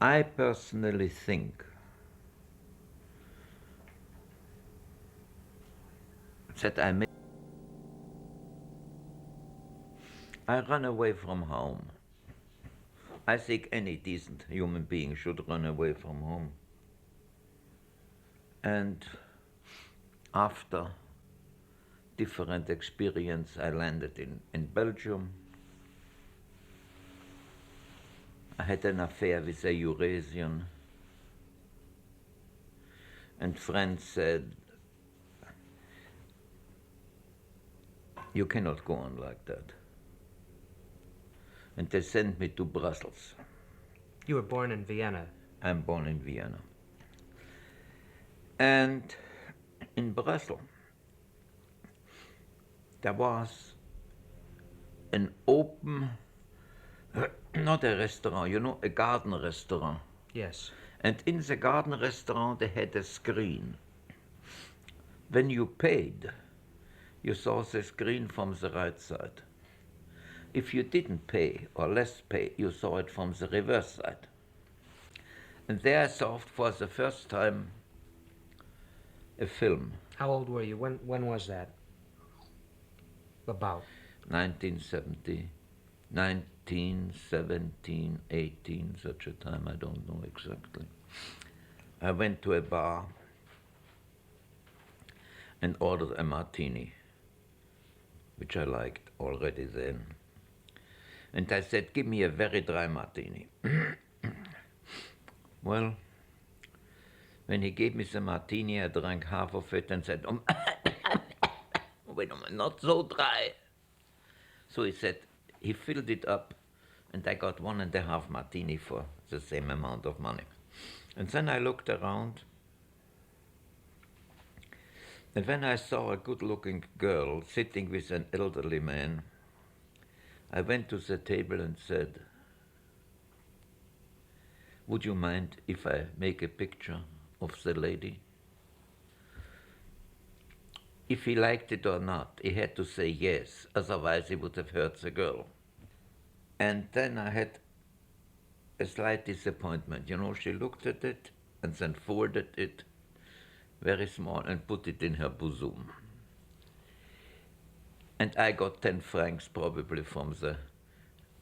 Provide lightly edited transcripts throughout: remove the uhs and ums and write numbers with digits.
I personally think that I run away from home. I think any decent human being should run away from home. And after different experience, I landed in Belgium. I had an affair with a Eurasian. And friends said, you cannot go on like that. And they sent me to Brussels. You were born in Vienna. I'm born in Vienna. And in Brussels, there was an open, not a restaurant, you know, a garden restaurant. Yes. And in the garden restaurant, they had a screen. When you paid, you saw the screen from the right side. If you didn't pay or less pay, you saw it from the reverse side. And there I saw for the first time a film. How old were you? When was that? About? 1970, 1917, 18, such a time, I don't know exactly. I went to a bar and ordered a martini, which I liked already then. And I said, give me a very dry martini. Well, when he gave me the martini, I drank half of it and said, wait a minute, not so dry. So he said, he filled it up, and I got 1.5 martini for the same amount of money. And then I looked around, and when I saw a good-looking girl sitting with an elderly man, I went to the table and said, would you mind if I make a picture of the lady? If he liked it or not, he had to say yes, otherwise he would have hurt the girl. And then I had a slight disappointment. You know, she looked at it and then folded it very small and put it in her bosom. And I got 10 francs probably from the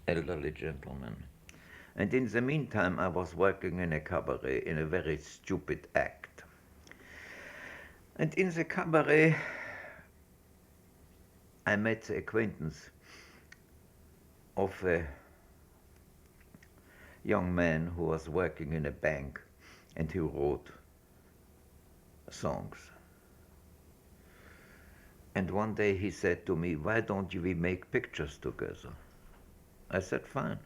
elderly gentleman. And in the meantime, I was working in a cabaret in a very stupid act. And in the cabaret, I met the acquaintance of a young man who was working in a bank and who wrote songs. And one day he said to me, why don't we make pictures together? I said, fine.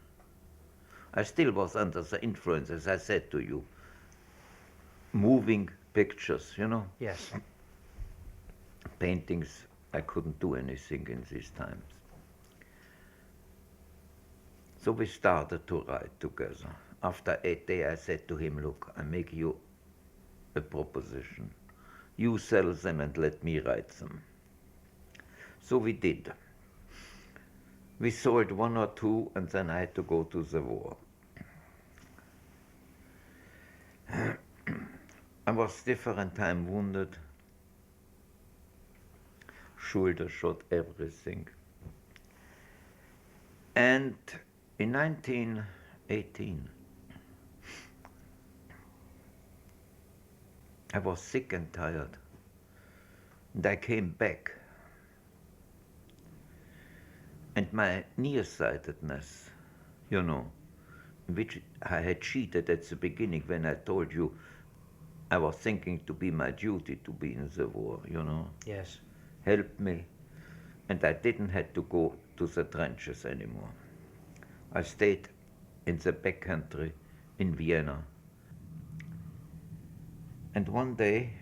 I still was under the influence, as I said to you. Moving pictures, you know? Yes. Paintings, I couldn't do anything in these times. So we started to write together. After 8 days, I said to him, look, I make you a proposition. You sell them and let me write them. So we did. We sold 1 or 2, and then I had to go to the war. I was different time wounded, shoulder shot, everything. And in 1918, I was sick and tired, and I came back. And my nearsightedness, you know, which I had cheated at the beginning when I told you I was thinking to be my duty to be in the war, you know. Yes. Helped me, and I didn't have to go to the trenches anymore. I stayed in the backcountry in Vienna. And one day,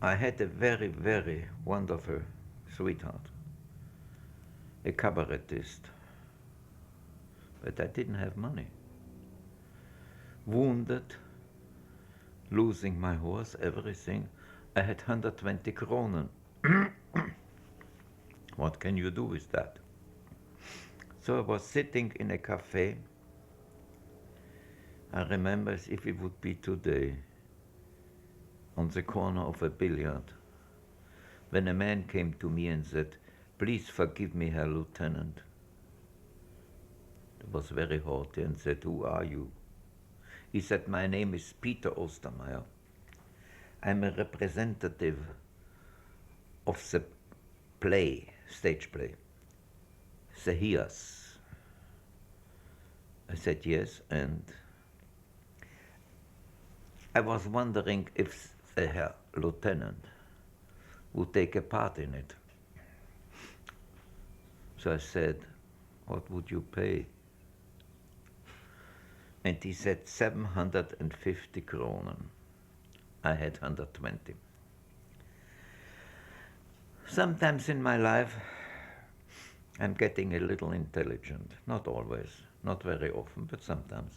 I had a very, very wonderful sweetheart, a cabaretist, but I didn't have money. Wounded, losing my horse, everything, I had 120 kronen. What can you do with that? So I was sitting in a cafe I remember as if it would be today, on the corner of a billiard, when a man came to me and said, "Please forgive me, Herr Lieutenant." It was very haughty and said, "Who are you?" He said, "My name is Peter Ostermeyer. I'm a representative of the play, stage play, the Hias." I said, "Yes," and I was wondering if the Herr Lieutenant would take a part in it. So I said, "What would you pay?" And he said 750 kronen. I had 120. Sometimes in my life, I'm getting a little intelligent. Not always, not very often, but sometimes.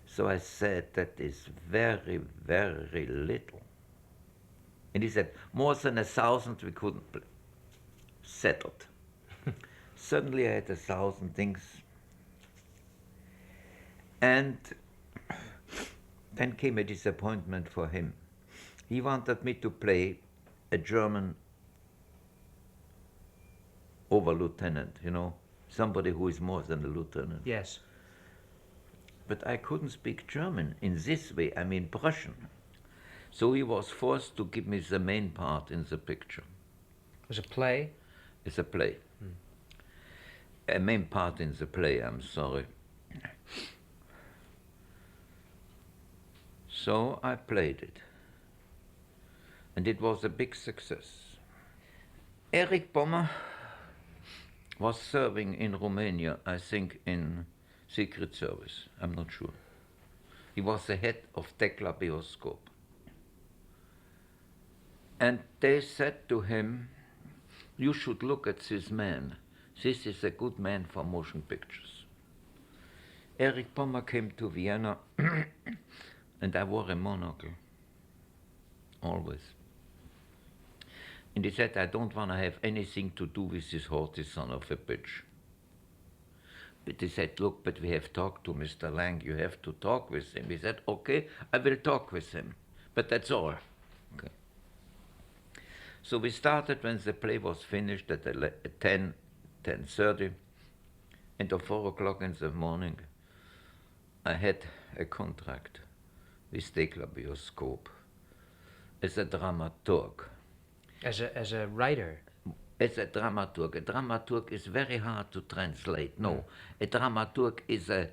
So I said, "That is very, very little." And he said, "More than 1,000 we couldn't play." Settled. Suddenly I had 1,000 things. And then came a disappointment for him. He wanted me to play a German over-lieutenant, you know, somebody who is more than a lieutenant. Yes. But I couldn't speak German in this way, I mean Prussian. So he was forced to give me the main part in the picture. It was a play? It's a play. A main part in the play, I'm sorry. So I played it. And it was a big success. Erich Bommer was serving in Romania, I think in Secret Service, I'm not sure. He was the head of Tekla Bioscope. And they said to him, "You should look at this man. This is a good man for motion pictures." Erich Bommer came to Vienna and I wore a monocle, always. And he said, "I don't want to have anything to do with this haughty son of a bitch." But he said, "Look, but we have talked to Mr. Lang, you have to talk with him." He said, "Okay, I will talk with him, but that's all." Okay. So we started when the play was finished at 10:30, and at 4 o'clock in the morning, I had a contract with Tekla Bioscope as a dramaturg. As a writer? As a dramaturg. A dramaturg is very hard to translate. No, a dramaturg is a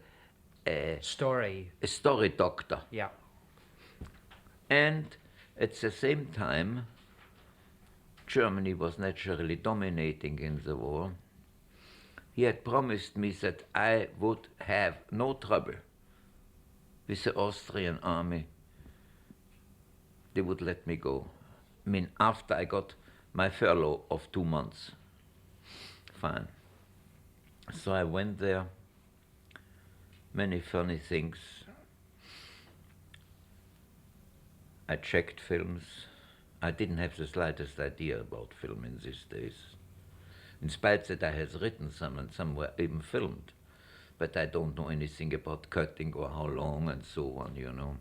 story doctor. Yeah. And at the same time, Germany was naturally dominating in the war. He had promised me that I would have no trouble with the Austrian army. They would let me go. I mean, after I got my furlough of 2 months. Fine. So I went there. Many funny things. I checked films. I didn't have the slightest idea about film in these days. In spite that I had written some and some were even filmed. But I don't know anything about cutting or how long and so on, you know.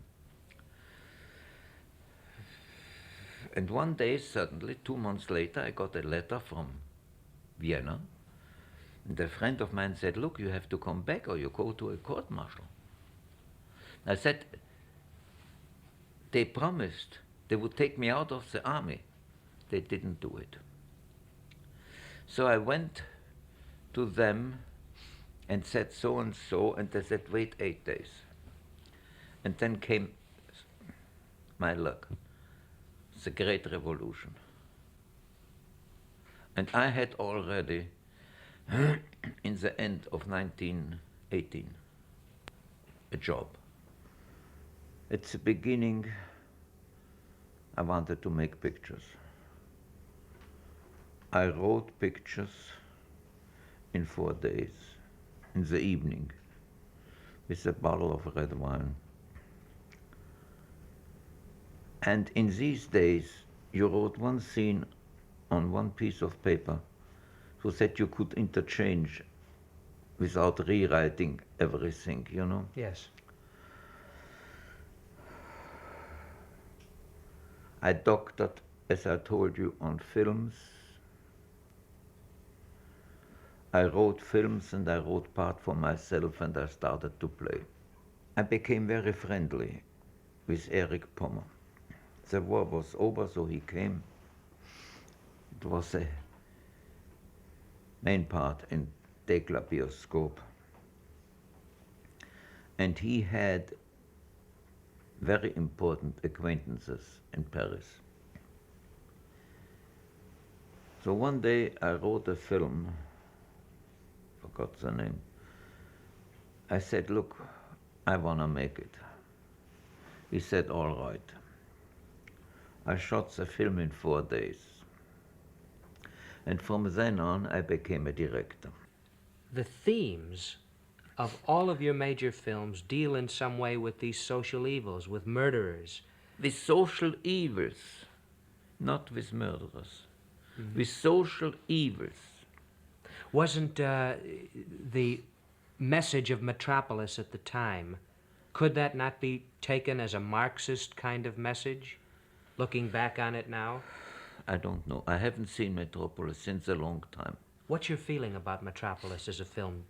And one day, suddenly, 2 months later, I got a letter from Vienna. And a friend of mine said, "Look, you have to come back or you go to a court-martial." I said, they promised they would take me out of the army. They didn't do it. So I went to them and said so and so, and they said, "Wait 8 days." And then came my luck. The Great Revolution. And I had already, in the end of 1918, a job. At the beginning, I wanted to make pictures. I wrote pictures in 4 days, in the evening, with a bottle of red wine. And in these days, you wrote one scene on one piece of paper so that you could interchange without rewriting everything, you know? Yes. I doctored, as I told you, on films. I wrote films and I wrote part for myself and I started to play. I became very friendly with Erich Pommer. The war was over, so he came. It was a main part in Dekla Bioscope. And he had very important acquaintances in Paris. So one day I wrote a film, forgot the name. I said, look, I want to make it. He said, all right. I shot the film in 4 days. And from then on, I became a director. The themes of all of your major films deal in some way with these social evils, with murderers. With social evils, not with murderers. Mm-hmm. With social evils. Wasn't the message of Metropolis at the time, could that not be taken as a Marxist kind of message, looking back on it now? I don't know. I haven't seen Metropolis since a long time. What's your feeling about Metropolis as a film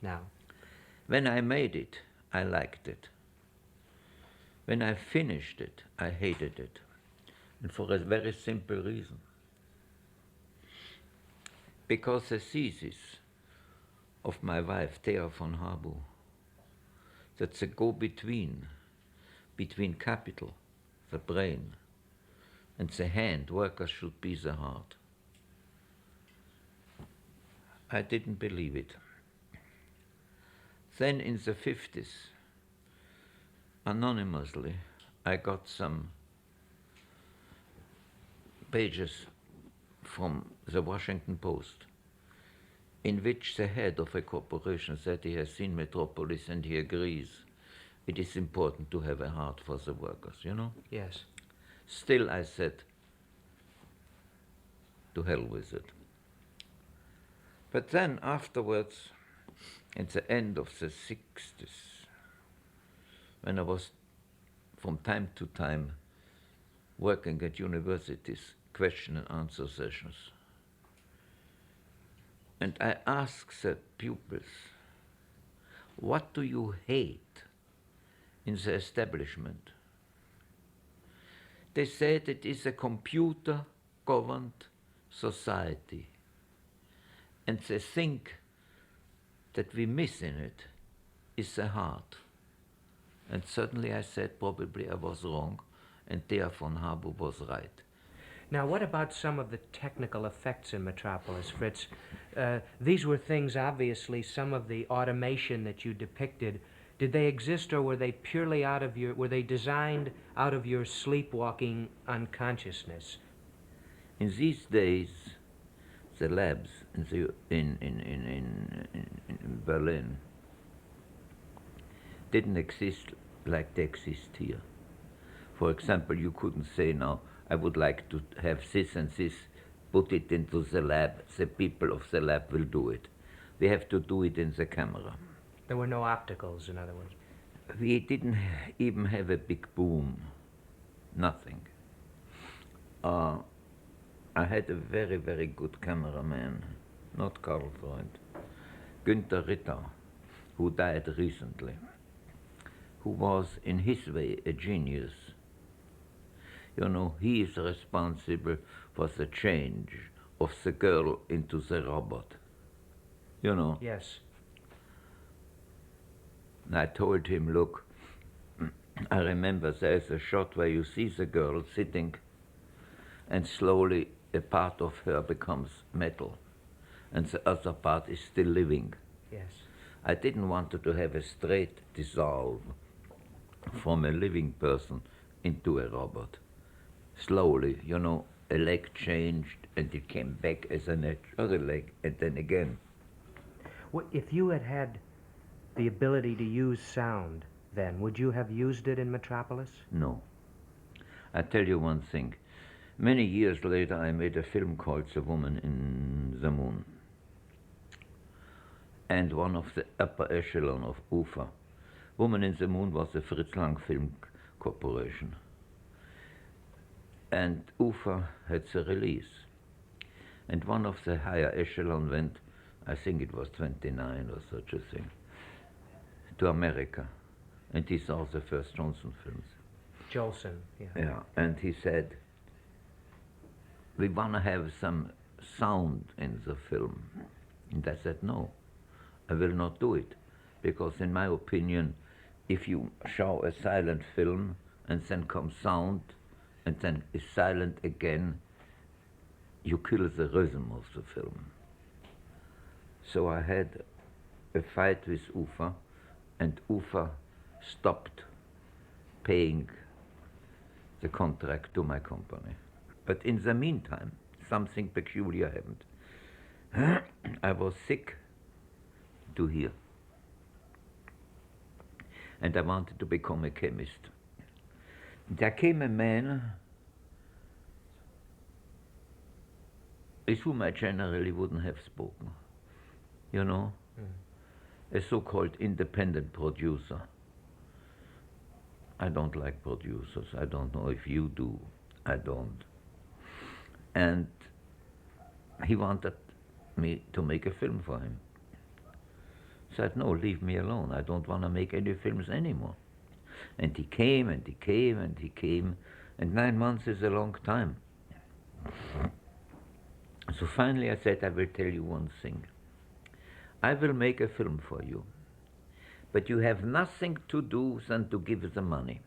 now? When I made it, I liked it. When I finished it, I hated it. And for a very simple reason. Because the thesis of my wife, Thea von Harbu, that the go-between, between capital, the brain, and the hand, workers should be the heart. I didn't believe it. Then in the 50s, anonymously, I got some pages from the Washington Post in which the head of a corporation said he has seen Metropolis and he agrees it is important to have a heart for the workers, you know? Yes. Still, I said, to hell with it. But then afterwards, at the end of the 60s, when I was from time to time working at universities, question and answer sessions, and I asked the pupils, what do you hate in the establishment? They said it is a computer-governed society. And they think that we miss in it is the heart. And certainly I said probably I was wrong, and Thea von Harbu was right. Now, what about some of the technical effects in Metropolis, Fritz? These were things, obviously, some of the automation that you depicted. Did they exist, or were they purely were they designed out of your sleepwalking unconsciousness? In these days, the labs in Berlin didn't exist like they exist here. For example, you couldn't say now, I would like to have this and this, put it into the lab, the people of the lab will do it. We have to do it in the camera. There were no opticals, in other words. We didn't even have a big boom, nothing. I had a very, very good cameraman, not Karl Freund, Günther Ritter, who died recently, who was in his way a genius. You know, he is responsible for the change of the girl into the robot. You know? Yes. And I told him, look, I remember there's a shot where you see the girl sitting and slowly a part of her becomes metal and the other part is still living. Yes. I didn't want to have a straight dissolve from a living person into a robot. Slowly, you know, a leg changed and it came back as another leg and then again. Well, if you had had the ability to use sound then, would you have used it in Metropolis? No. I tell you one thing. Many years later, I made a film called The Woman in the Moon. And one of the upper echelon of UFA. Woman in the Moon was the Fritz Lang Film Corporation. And Ufa had the release. And one of the higher echelon went, I think it was 29 or such a thing, to America. And he saw the first Johnson films. Jolson, yeah. Yeah, and he said, we want to have some sound in the film. And I said, no, I will not do it. Because in my opinion, if you show a silent film and then comes sound and then is silent again, you kill the rhythm of the film. So I had a fight with Ufa, and Ufa stopped paying the contract to my company. But in the meantime, something peculiar happened. I was sick to hear, and I wanted to become a chemist. There came a man with whom I generally wouldn't have spoken, you know, a so-called independent producer. I don't like producers. I don't know if you do. I don't. And he wanted me to make a film for him. I said, no, leave me alone. I don't want to make any films anymore. And he came, and he came, and he came, and 9 months is a long time. So finally I said, I will tell you one thing. I will make a film for you, but you have nothing to do than to give the money.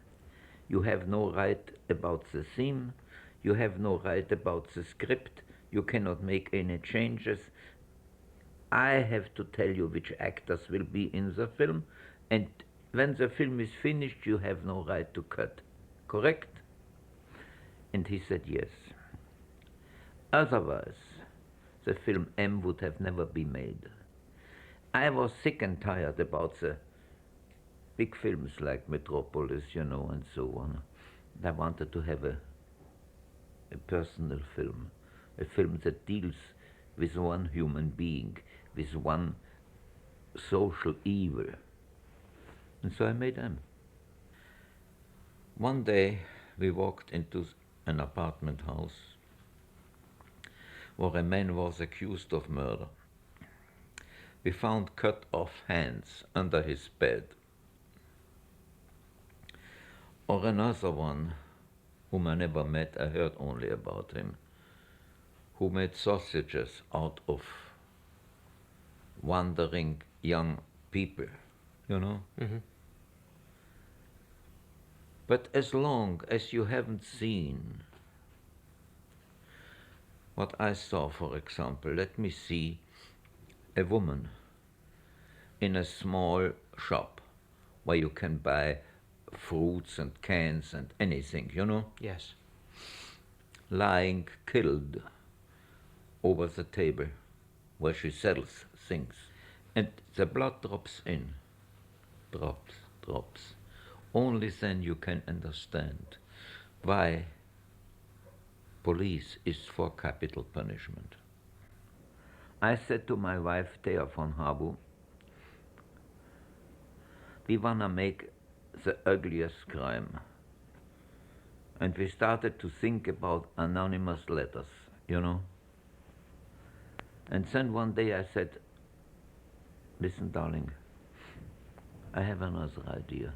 You have no right about the theme, you have no right about the script, you cannot make any changes. I have to tell you which actors will be in the film, and when the film is finished, you have no right to cut. Correct? And he said yes. Otherwise, the film M would have never been made. I was sick and tired about the big films like Motropleis, you know, and so on. I wanted to have a personal film, a film that deals with one human being, with one social evil. And so I made M. One day we walked into an apartment house where a man was accused of murder. We found cut-off hands under his bed. Or another one, whom I never met, I heard only about him, who made sausages out of wandering young people, you know? Mm-hmm. But as long as you haven't seen what I saw, for example, let me see a woman in a small shop where you can buy fruits and cans and anything, you know? Yes. Lying killed over the table where she sells things. And the blood drops in, drops. Only then you can understand why police is for capital punishment. I said to my wife, Thea von Habu, we want to make the ugliest crime. And we started to think about anonymous letters, you know. And then one day I said, listen, darling, I have another idea.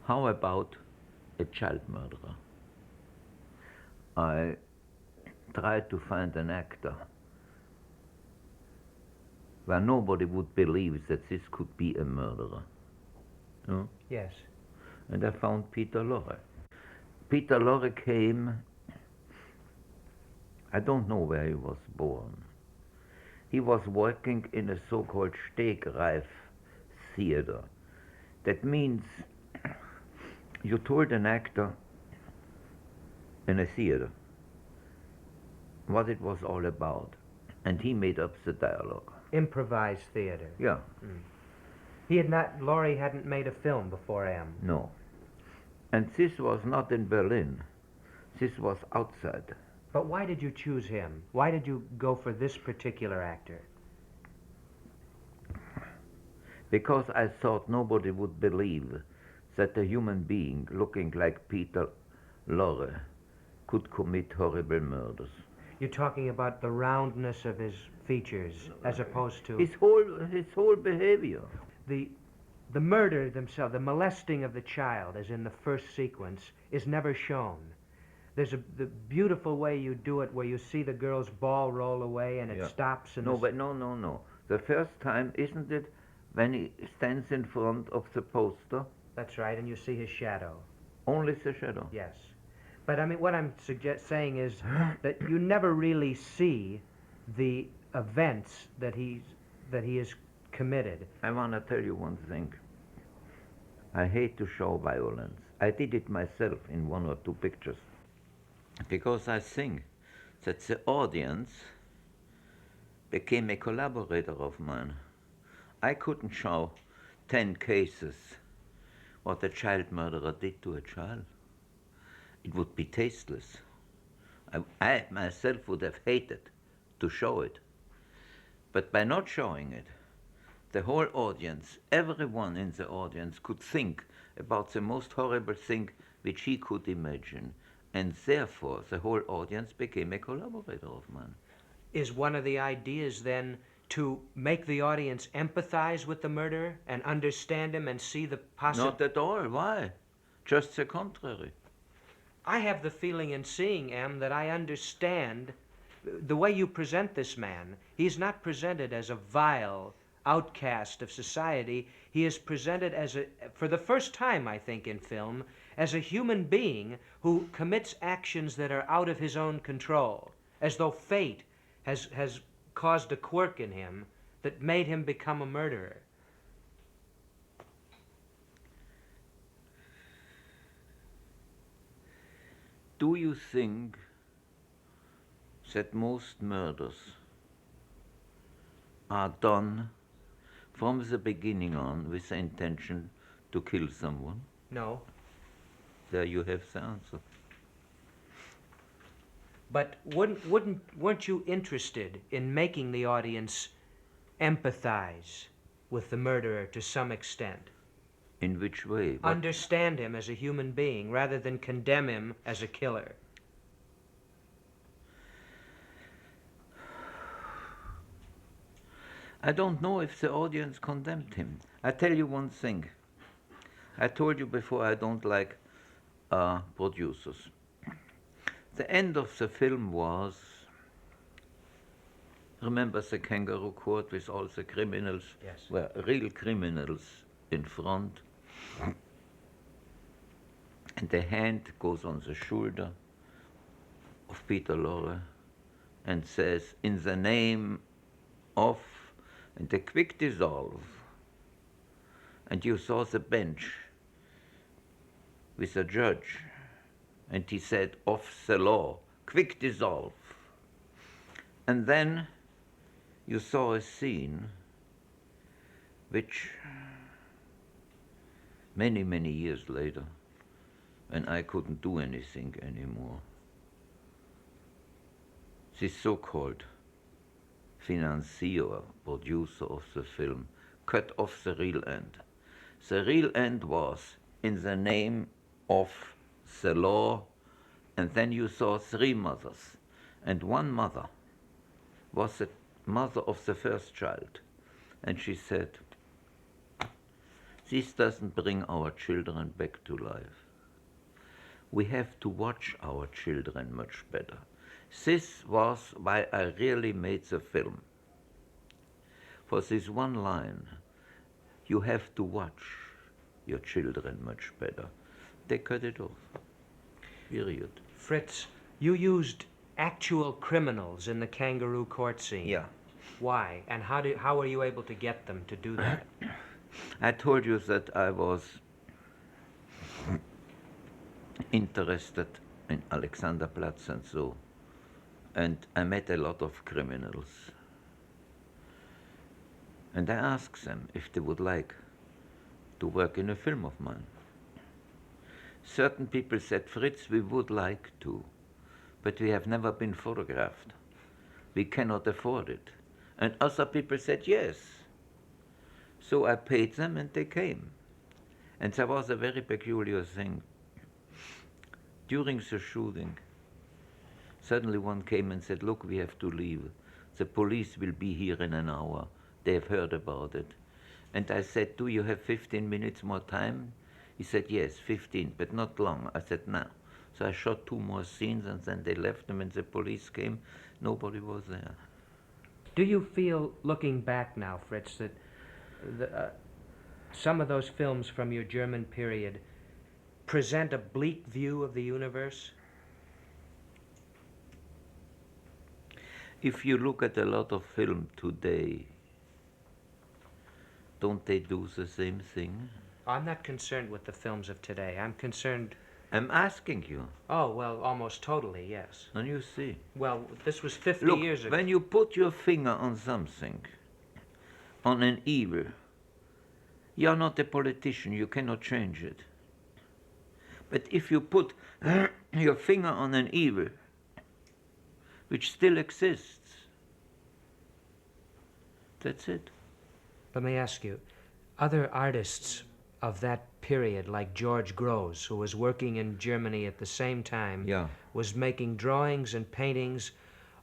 How about a child murderer? I tried to find an actor where nobody would believe that this could be a murderer. No? Yes. And I found Peter Lorre. Peter Lorre came, I don't know where he was born. He was working in a so-called Stegreif theater. That means you told an actor in a theater what it was all about, and he made up the dialogue. Improvised theater. Yeah. Laurie hadn't made a film before M. No. And this was not in Berlin. This was outside. But why did you choose him? Why did you go for this particular actor? Because I thought nobody would believe that a human being looking like Peter Lorre could commit horrible murders. You're talking about the roundness of his features as opposed to His whole behavior. the murder themselves, the molesting of the child, as in the first sequence, is never shown. There's the beautiful way you do it, where you see the girl's ball roll away and it Yeah. stops. And No. The first time, isn't it, when he stands in front of the poster? That's right, and you see his shadow. Only the shadow. Yes, but I mean, what I'm saying is that you never really see the events that he has committed. I want to tell you one thing. I hate to show violence. I did it myself in 1 or 2 pictures. Because I think that the audience became a collaborator of mine. I couldn't show 10 cases what a child murderer did to a child. It would be tasteless. I myself would have hated to show it. But by not showing it, the whole audience, everyone in the audience could think about the most horrible thing which he could imagine. And therefore, the whole audience became a collaborator of mine. Is one of the ideas then to make the audience empathize with the murderer and understand him and see the Not at all. Why? Just the contrary. I have the feeling in seeing M that I understand the way you present this man. He's not presented as a vile outcast of society. He is presented as for the first time, I think, in film, as a human being who commits actions that are out of his own control, as though fate has caused a quirk in him that made him become a murderer. Do you think that most murders are done from the beginning on with the intention to kill someone? No. There you have the answer. But weren't you interested in making the audience empathize with the murderer to some extent? In which way? Understand him as a human being rather than condemn him as a killer. I don't know if the audience condemned him. I tell you one thing. I told you before I don't like producers. The end of the film was, remember the kangaroo court with all the criminals? Yes. Were real criminals in front. And the hand goes on the shoulder of Peter Lorre and says, in the name of, and a quick dissolve. And you saw the bench with the judge, and he said, of the law, quick dissolve. And then you saw a scene which many, many years later, when I couldn't do anything anymore, this so-called financier, producer of the film, cut off the real end. The real end was in the name of the law, and then you saw 3 mothers, and one mother was the mother of the first child, and she said, this doesn't bring our children back to life. We have to watch our children much better. This was why I really made the film. For this one line, you have to watch your children much better. They cut it off. Period. Fritz, you used actual criminals in the kangaroo court scene. Yeah. Why? And how were you able to get them to do that? I told you that I was interested in Alexanderplatz and so, and I met a lot of criminals. And I asked them if they would like to work in a film of mine. Certain people said, Fritz, we would like to, but we have never been photographed. We cannot afford it. And other people said, yes. So I paid them and they came. And there was a very peculiar thing. During the shooting, Suddenly one came and said, look, we have to leave. The police will be here in an hour. They have heard about it. And I said, do you have 15 minutes more time? He said, yes, 15, but not long. I said, no. So I shot 2 more scenes, and then they left them, and the police came. Nobody was there. Do you feel, looking back now, Fritz, that some of those films from your German period present a bleak view of the universe? If you look at a lot of film today, don't they do the same thing? I'm not concerned with the films of today. I'm concerned... I'm asking you. Oh, well, almost totally, yes. And you see. Well, this was 50 Look, years ago. when you put your finger on something, on an evil, you're not a politician, you cannot change it. But if you put your finger on an evil, which still exists, that's it. Let me ask you, other artists of that period, like George Grosz, who was working in Germany at the same time, Yeah. was making drawings and paintings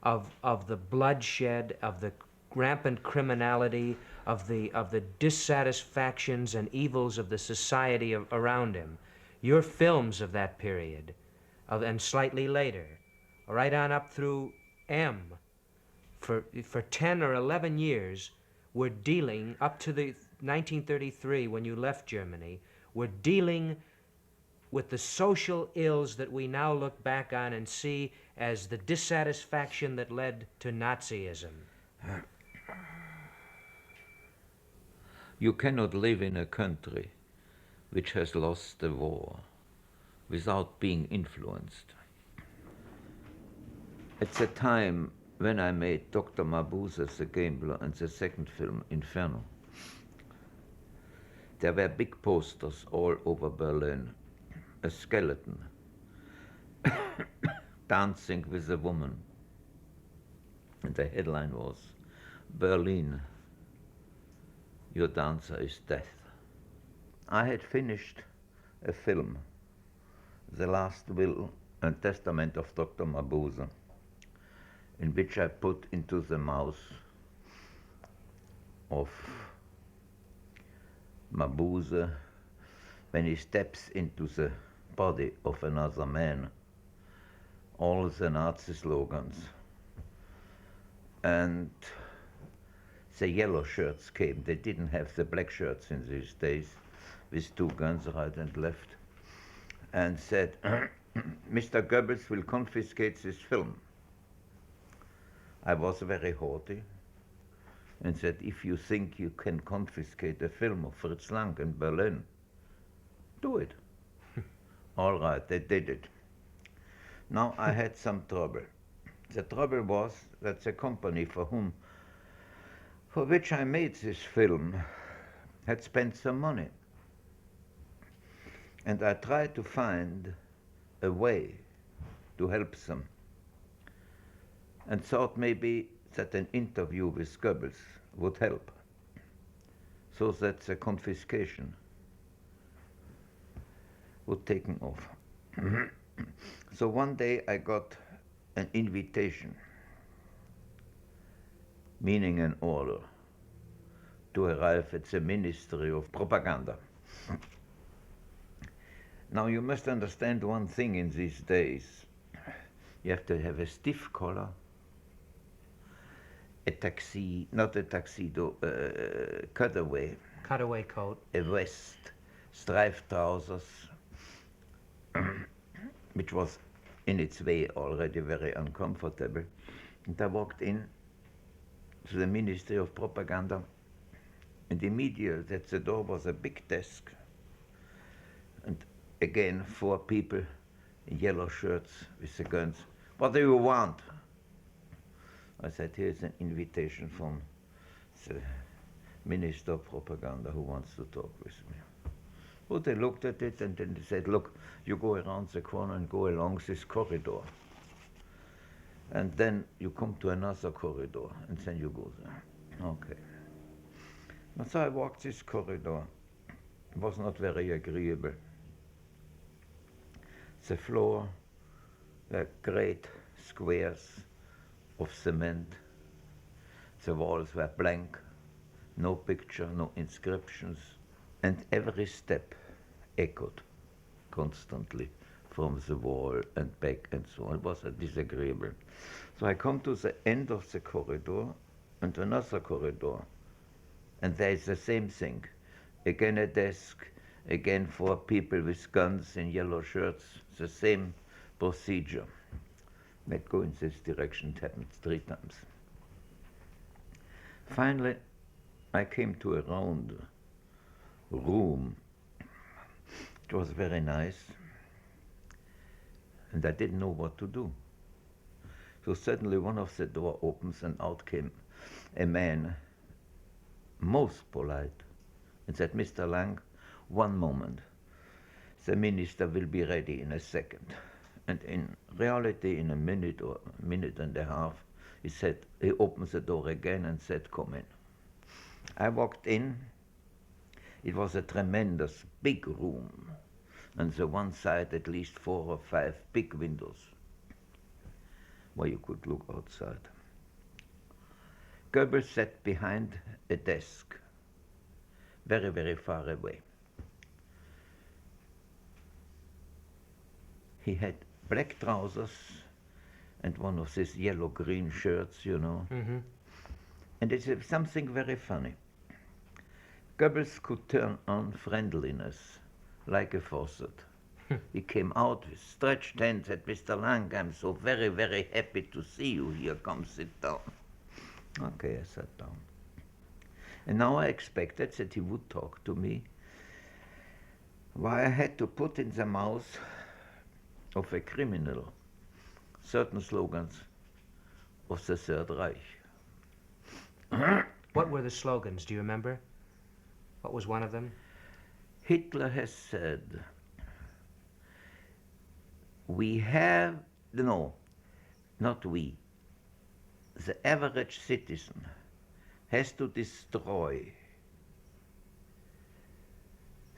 of the bloodshed, of the rampant criminality, of the dissatisfactions and evils of the society around him. Your films of that period, and slightly later, right on up through M, for 10 or 11 years, were dealing, up to the 1933 when you left Germany, were dealing with the social ills that we now look back on and see as the dissatisfaction that led to Nazism. You cannot live in a country which has lost the war without being influenced. At the time when I made Dr. Mabuse, the Gambler, and the second film, Inferno, there were big posters all over Berlin. A skeleton dancing with a woman. And the headline was, Berlin, your dancer is death. I had finished a film, The Last Will and Testament of Dr. Mabuse, in which I put into the mouth of Mabuse, when he steps into the body of another man, all the Nazi slogans. And the yellow shirts came. They didn't have the black shirts in these days, with 2 guns right and left, and said, Mr. Goebbels will confiscate this film. I was very haughty and said, if you think you can confiscate a film of Fritz Lang in Berlin, do it. All right, they did it. Now I had some trouble. The trouble was that the company for which I made this film had spent some money. And I tried to find a way to help them, and thought maybe that an interview with Goebbels would help, so that the confiscation would taken off. So one day I got an invitation, meaning an order, to arrive at the Ministry of Propaganda. Now you must understand one thing in these days. You have to have a stiff collar, a tuxedo, cutaway coat, a vest, striped trousers, which was in its way already very uncomfortable. And I walked in to the Ministry of Propaganda, and immediately at the door was a big desk, and again 4 people in yellow shirts with the guns. What do you want? I said, here's an invitation from the Minister of Propaganda who wants to talk with me. Well, they looked at it and then they said, look, you go around the corner and go along this corridor. And then you come to another corridor and then you go there. Okay. And so I walked this corridor. It was not very agreeable. The floor were great squares of cement. The walls were blank, no picture, no inscriptions, and every step echoed constantly from the wall and back and so on. It was disagreeable. So I come to the end of the corridor and another corridor, and there is the same thing. Again a desk, again 4 people with guns in yellow shirts, the same procedure. Let's go in this direction, it happened 3 times. Finally, I came to a round room. It was very nice, and I didn't know what to do. So suddenly one of the door opens and out came a man, most polite, and said, "Mr. Lang, one moment. The minister will be ready in a second." And in reality, in a minute or a minute and a half, he opened the door again and said, "Come in." I walked in. It was a tremendous big room. On the one side, at least 4 or 5 big windows where you could look outside. Goebbels sat behind a desk, very, very far away. He had black trousers and one of these yellow-green shirts, you know. Mm-hmm. And it's something very funny. Goebbels could turn on friendliness like a faucet. He came out with stretched hands, said, "Mr. Lang, I'm so very, very happy to see you here. Come sit down." Okay, I sat down. And now I expected that he would talk to me. Why I had to put in the mouth of a criminal certain slogans of the Third Reich. What were the slogans? Do you remember? What was one of them? Hitler has said, we have, no, not we, the average citizen has to destroy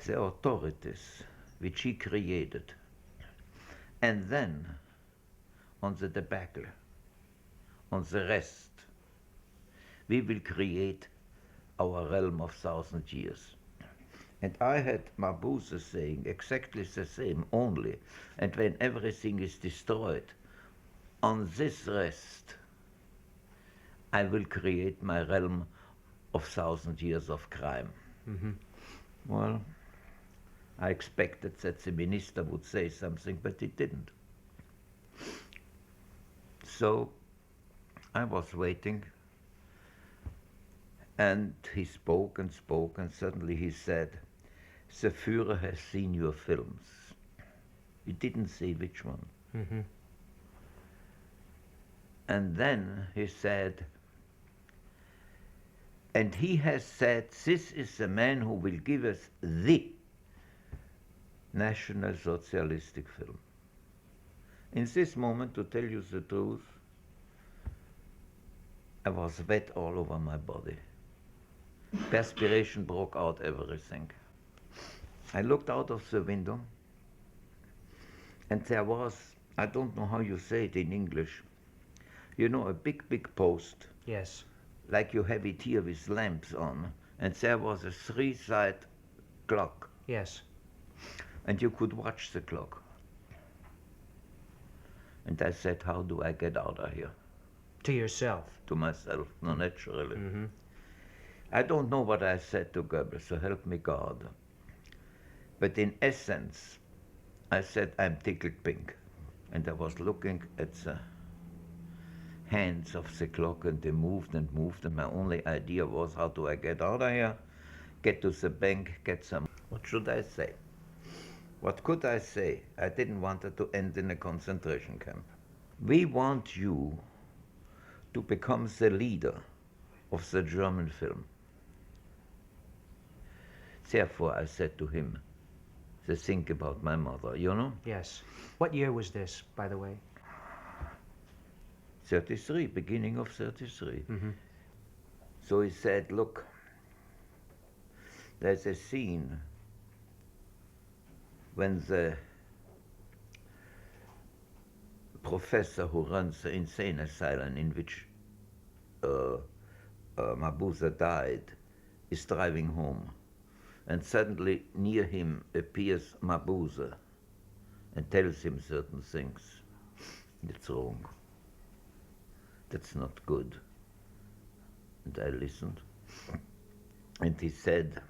the authorities which he created, and then on the debacle, on the rest, we will create our realm of 1,000 years. And I had Mabuse saying exactly the same, only, and when everything is destroyed, on this rest, I will create my realm of 1,000 years of crime. Mm-hmm. Well, I expected that the minister would say something, but he didn't. So I was waiting, and he spoke and spoke, and suddenly he said, "The Führer has seen your films." He didn't say which one. Mm-hmm. And then he said, "And he has said, this is the man who will give us the National Socialistic film." In this moment, to tell you the truth, I was wet all over my body. Perspiration broke out everything. I looked out of the window, and there was, I don't know how you say it in English, you know, a big, big post. Yes. Like you have it here with lamps on, and there was a 3-side clock. Yes. And you could watch the clock. And I said, how do I get out of here? To yourself? To myself, no, naturally. Mm-hmm. I don't know what I said to Goebbels, so help me God. But in essence, I said, I'm tickled pink. And I was looking at the hands of the clock, and they moved and moved, and my only idea was, how do I get out of here? Get to the bank, get some... What should I say? What could I say? I didn't want it to end in a concentration camp. We want you to become the leader of the German film. Therefore, I said to him, the think about my mother, you know? Yes. What year was this, by the way? 33, beginning of 33. Mm-hmm. So he said, look, there's a scene when the professor who runs the insane asylum in which Mabuse died is driving home, and suddenly near him appears Mabuse and tells him certain things. That's wrong. That's not good. And I listened. And he said,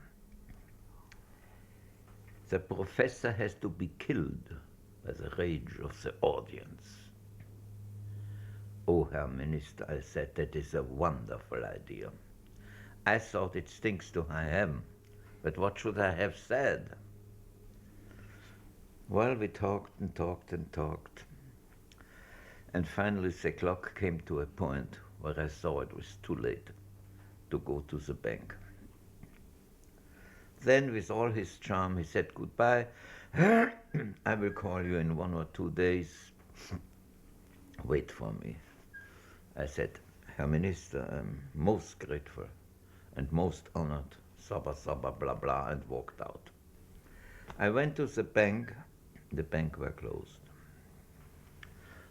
the professor has to be killed by the rage of the audience. Oh, Herr Minister, I said, that is a wonderful idea. I thought it stinks to high heaven, but what should I have said? Well, we talked and talked and talked, and finally the clock came to a point where I saw it was too late to go to the bank. Then, with all his charm, he said, goodbye. I will call you in 1 or 2 days. Wait for me. I said, Herr Minister, I'm most grateful and most honored, sabba, sabba, blah, blah, and walked out. I went to the bank. The bank were closed.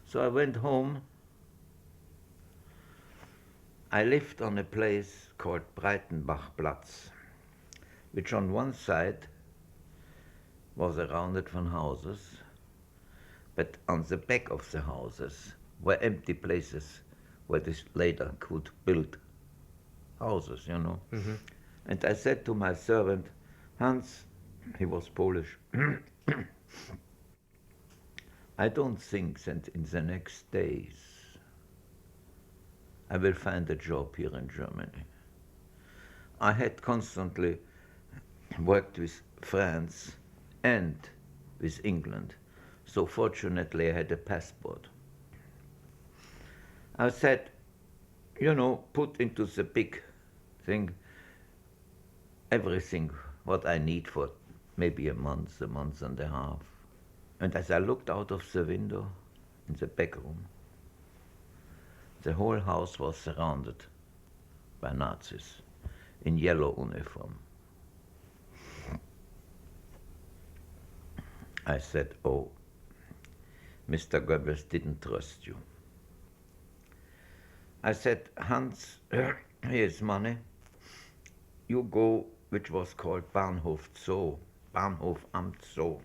So I went home. I lived on a place called Breitenbachplatz, which on one side was surrounded from houses, but on the back of the houses were empty places where they later could build houses, you know. Mm-hmm. And I said to my servant, Hans, he was Polish, I don't think that in the next days I will find a job here in Germany. I had constantly worked with France and with England, so fortunately I had a passport. I said, you know, put into the big thing everything what I need for maybe a month and a half. And as I looked out of the window in the back room, the whole house was surrounded by Nazis in yellow uniform. I said, oh, Mr. Goebbels didn't trust you. I said, Hans, here's money. You go, which was called Bahnhof Zoo, Bahnhof am Zoo,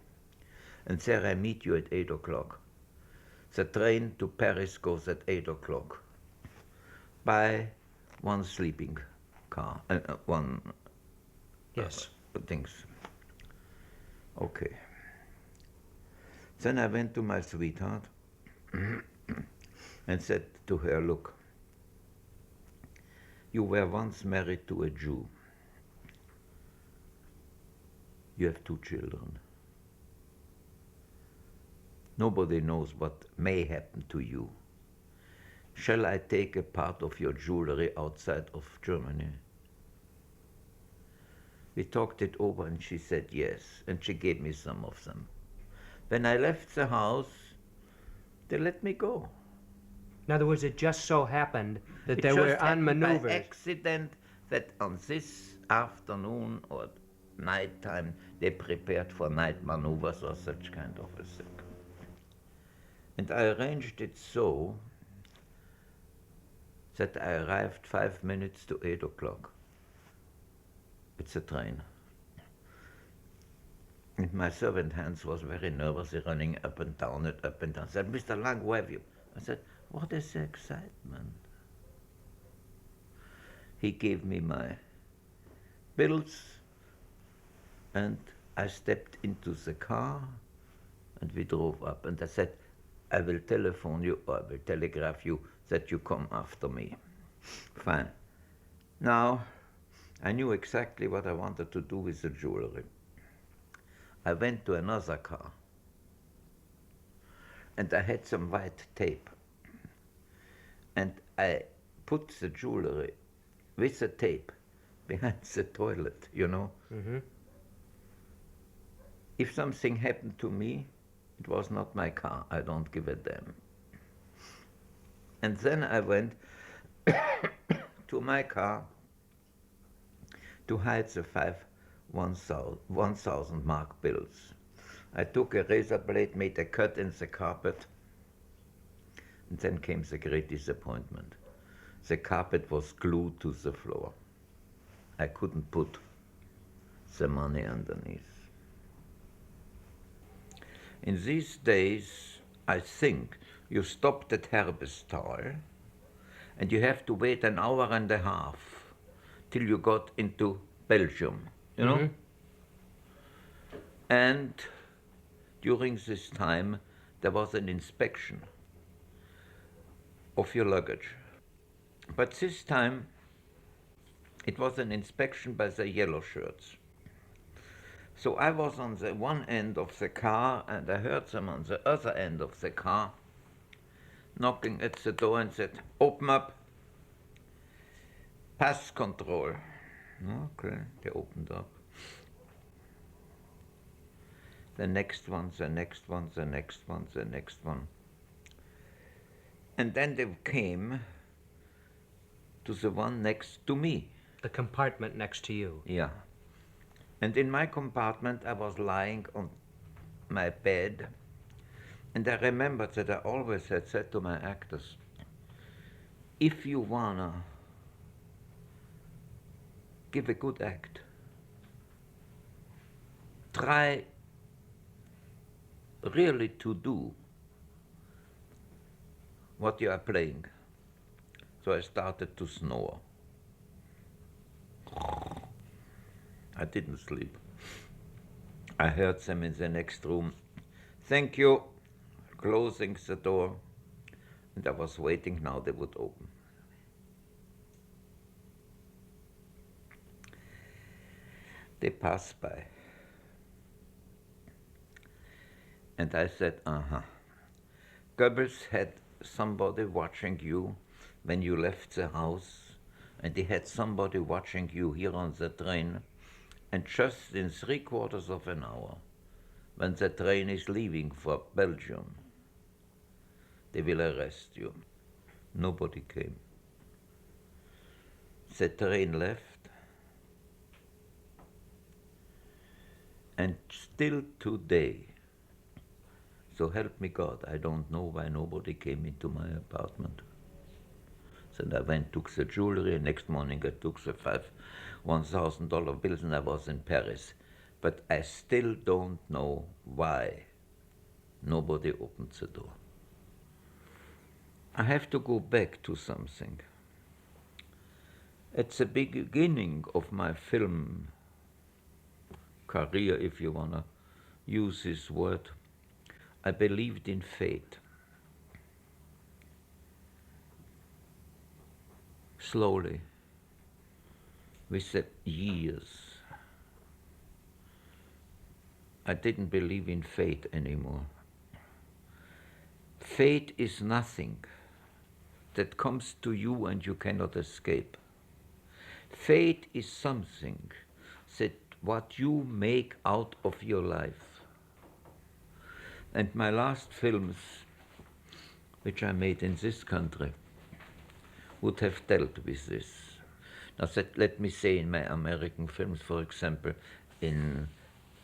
and there I meet you at 8 o'clock. The train to Paris goes at 8 o'clock. Buy one sleeping car, one yes. Things. Okay. Then I went to my sweetheart and said to her, look, you were once married to a Jew. You have 2 children. Nobody knows what may happen to you. Shall I take a part of your jewelry outside of Germany? We talked it over and she said yes, and she gave me some of them. When I left the house, they let me go. In other words, it just so happened that there were on maneuvers. By accident that on this afternoon or night time they prepared for night maneuvers or such kind of a thing. And I arranged it so that I arrived 5 minutes to 8 o'clock. It's a train. And my servant Hans was very nervous, running up and down it, up and down. Said, Mr. Lang, where have you? I said, what is the excitement? He gave me my bills, and I stepped into the car, and we drove up. And I said, I will telephone you, or I will telegraph you that you come after me. Fine. Now, I knew exactly what I wanted to do with the jewelry. I went to another car, and I had some white tape, and I put the jewelry with the tape behind the toilet, you know. Mm-hmm. If something happened to me, it was not my car. I don't give a damn. And then I went to my car to hide the 1,000 mark bills. I took a razor blade, made a cut in the carpet, And then came the great disappointment. The carpet was glued to the floor. I couldn't put the money underneath. In these days, I think you stopped at Herbestal and you have to wait an hour and a half till you got into Belgium, you know? And during this time, there was an inspection of your luggage. But this time, it was an inspection by the yellow shirts. So I was on the one end of the car, and I heard them on the other end of the car knocking at the door and said, "Open up, pass control." Okay, they opened up. The next one, the next one, the next one, the next one. And then they came to the one next to me. The compartment next to you. Yeah. And in my compartment, I was lying on my bed. And I remembered that I always had said to my actors, if you wanna give a good act, try really to do what you are playing. So I started to snore. I didn't sleep. I heard them in the next room. Thank you. Closing the door. And I was waiting now they would open. They passed by. And I said, Goebbels had somebody watching you when you left the house, and he had somebody watching you here on the train, and just in 3/4 of an hour, when the train is leaving for Belgium, they will arrest you. Nobody came. The train left, and still today, so help me God, I don't know why nobody came into my apartment. Then I went, took the jewelry, next morning I took the $1,000 bills, and I was in Paris. But I still don't know why nobody opened the door. I have to go back to something. At the beginning of my film career, if you want to use this word, I believed in fate. Slowly, with the years, I didn't believe in fate anymore. Fate is nothing that comes to you and you cannot escape. Fate is something that what you make out of your life. And my last films, which I made in this country, would have dealt with this. Now, let me say, in my American films, for example, in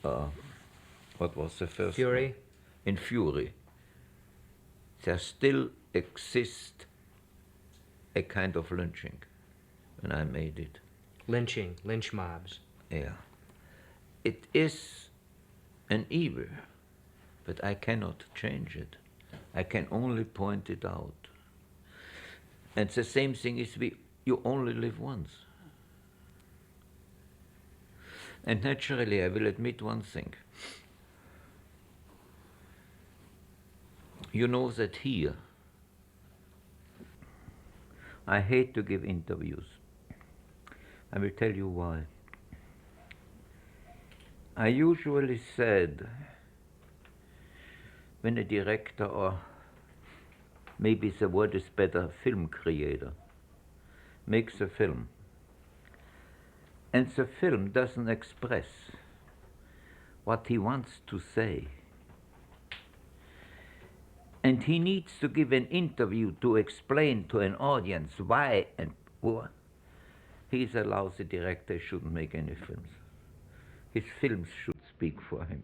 what was the first Fury? one? In Fury, there still exists a kind of lynching when I made it. Lynching, lynch mobs. Yeah. It is an evil, but I cannot change it. I can only point it out. And the same thing is you only live once. And naturally, I will admit one thing. You know that here, I hate to give interviews. I will tell you why. I usually said, when a director, or maybe the word is better, film creator, makes a film, and the film doesn't express what he wants to say, and he needs to give an interview to explain to an audience why and what, he's a lousy director, shouldn't make any films. His films should speak for him.